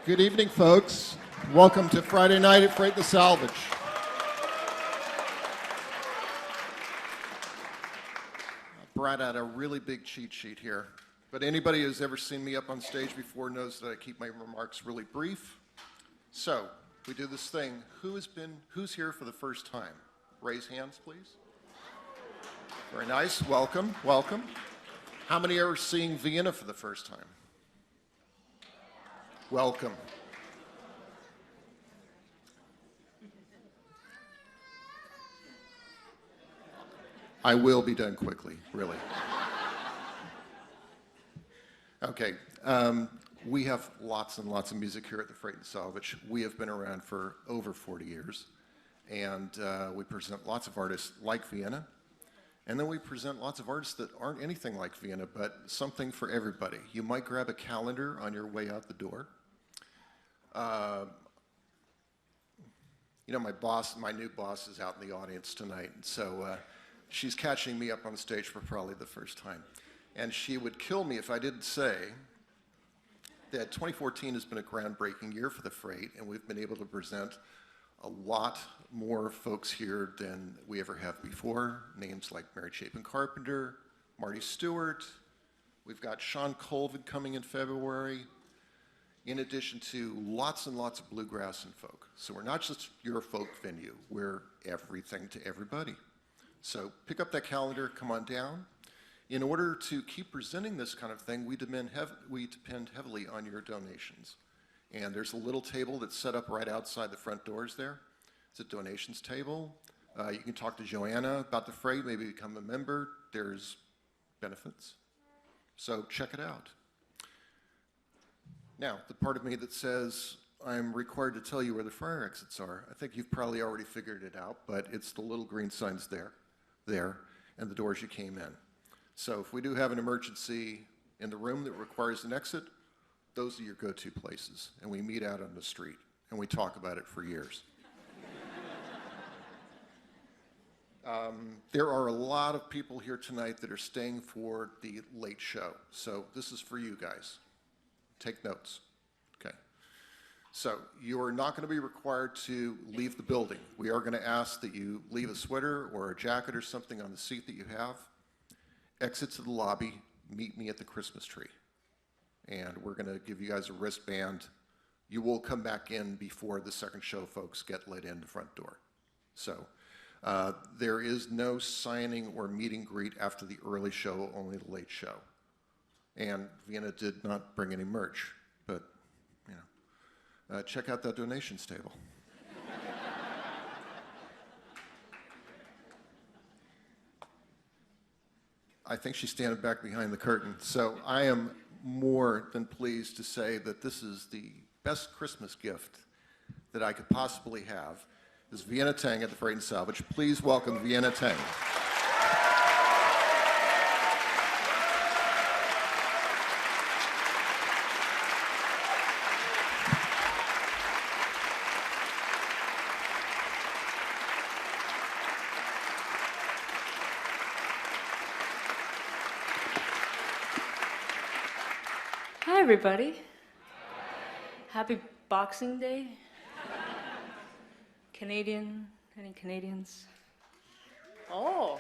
Good evening, folks. Welcome to Friday night at Freight the Salvage. Brought out a really big cheat sheet here, but anybody who's ever seen me up on stage before knows that I keep my remarks really brief. So we do this thing. Who's here for the first time? Raise hands, please. Very nice. Welcome, welcome. How many are seeing Vienna for the first time? Welcome. I will be done quickly, really. Okay, we have lots and lots of music here at the Freight and Salvage. We have been around for over 40 years, and we present lots of artists like Vienna, and then we present lots of artists that aren't anything like Vienna, but something for everybody. You might grab a calendar on your way out the door. You know, my new boss is out in the audience tonight, and so she's catching me up on stage for probably the first time. And she would kill me if I didn't say that 2014 has been a groundbreaking year for the Freight, and we've been able to present a lot more folks here than we ever have before. Names like Mary Chapin Carpenter, Marty Stewart. We've got Sean Colvin coming in February, in addition to lots and lots of bluegrass and folk. So we're not just your folk venue, we're everything to everybody. So pick up that calendar, come on down. In order to keep presenting this kind of thing, we depend heavily on your donations. And there's a little table that's set up right outside the front doors there. It's a donations table. You can talk to Joanna about the Freight, maybe become a member. There's benefits. So check it out. Now, the part of me that says I'm required to tell you where the fire exits are, I think you've probably already figured it out, but it's the little green signs there, and the doors you came in. So if we do have an emergency in the room that requires an exit, those are your go-to places, and we meet out on the street, and we talk about it for years. There are a lot of people here tonight that are staying for the late show, so this is for you guys. Take notes, okay? So you are not going to be required to leave the building. We are going to ask that you leave a sweater or a jacket or something on the seat that you have. Exit to the lobby, meet me at the Christmas tree. And we're going to give you guys a wristband. You will come back in before the second show folks get let in the front door. So there is no signing or meet and greet after the early show, only the late show. And Vienna did not bring any merch, but, you know, check out that donations table. I think she's standing back behind the curtain, so I am more than pleased to say that this is the best Christmas gift that I could possibly have. This is Vienna Teng at the Freight and Salvage. Please welcome Vienna Teng. Hi, everybody. Happy Boxing Day. Canadian, any Canadians? Oh.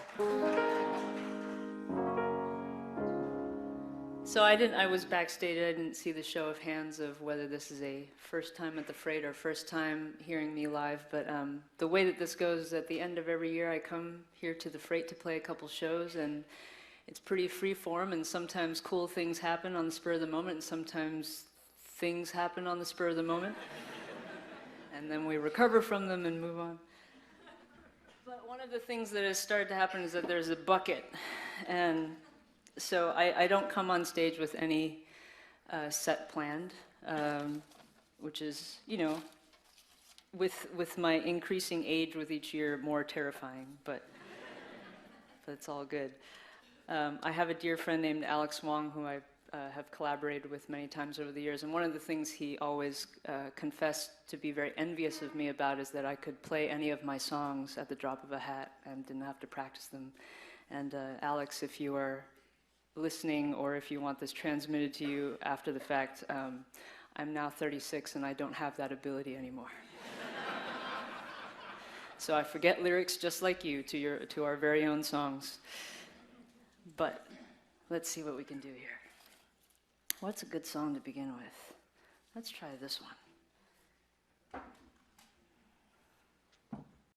So I was backstage, I didn't see the show of hands of whether this is a first time at the Freight or first time hearing me live, but the way that this goes is at the end of every year I come here to the Freight to play a couple shows, and it's pretty free form, and sometimes cool things happen on the spur of the moment, and sometimes things happen on the spur of the moment. And then we recover from them and move on. But one of the things that has started to happen is that there's a bucket. And so I don't come on stage with any set planned, which is, you know, with my increasing age with each year, more terrifying, but it's all good. I have a dear friend named Alex Wong who I have collaborated with many times over the years, and one of the things he always confessed to be very envious of me about is that I could play any of my songs at the drop of a hat and didn't have to practice them. And Alex, if you are listening or if you want this transmitted to you after the fact, I'm now 36 and I don't have that ability anymore. So I forget lyrics just like you to our very own songs. But let's see what we can do here. What's a good song to begin with? Let's try this one.